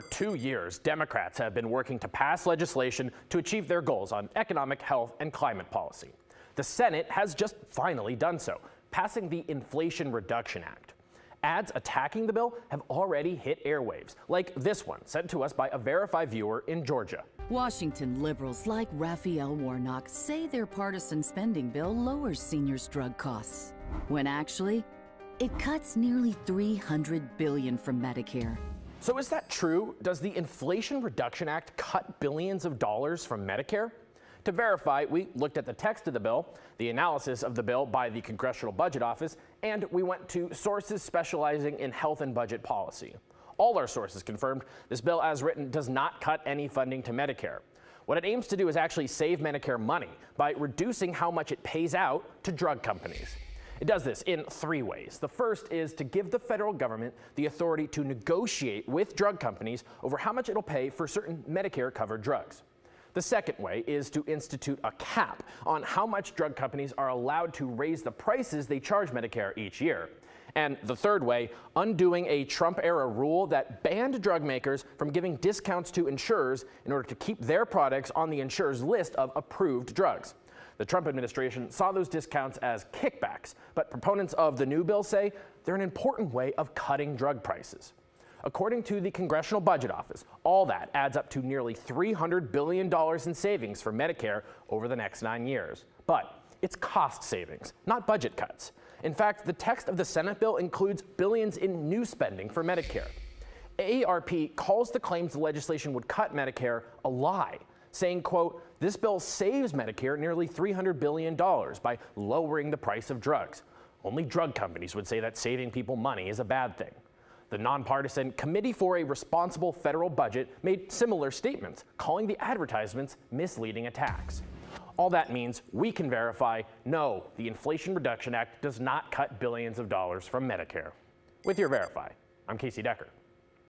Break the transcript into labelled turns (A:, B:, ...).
A: For 2 years, Democrats have been working to pass legislation to achieve their goals on economic, health, and climate policy. The Senate has just finally done so, passing the Inflation Reduction Act. Ads attacking the bill have already hit airwaves, like this one sent to us by a Verify viewer in Georgia.
B: Washington liberals like Raphael Warnock say their partisan spending bill lowers seniors' drug costs, when actually, it cuts nearly $300 billion from Medicare.
A: So is that true? Does the Inflation Reduction Act cut billions of dollars from Medicare? To verify, we looked at the text of the bill, the analysis of the bill by the Congressional Budget Office, and we went to sources specializing in health and budget policy. All our sources confirmed this bill as written does not cut any funding to Medicare. What it aims to do is actually save Medicare money by reducing how much it pays out to drug companies. It does this in 3 ways. The first is to give the federal government the authority to negotiate with drug companies over how much it'll pay for certain Medicare-covered drugs. The second way is to institute a cap on how much drug companies are allowed to raise the prices they charge Medicare each year. And the third way, undoing a Trump-era rule that banned drug makers from giving discounts to insurers in order to keep their products on the insurer's list of approved drugs. The Trump administration saw those discounts as kickbacks, but proponents of the new bill say they're an important way of cutting drug prices. According to the Congressional Budget Office, all that adds up to nearly $300 billion in savings for Medicare over the next 9 years. But it's cost savings, not budget cuts. In fact, the text of the Senate bill includes billions in new spending for Medicare. AARP calls the claims the legislation would cut Medicare a lie, saying, quote, "This bill saves Medicare nearly $300 billion by lowering the price of drugs." Only drug companies would say that saving people money is a bad thing. The nonpartisan Committee for a Responsible Federal Budget made similar statements, calling the advertisements misleading attacks. All that means we can verify, no, the Inflation Reduction Act does not cut billions of dollars from Medicare. With your Verify, I'm Casey Decker.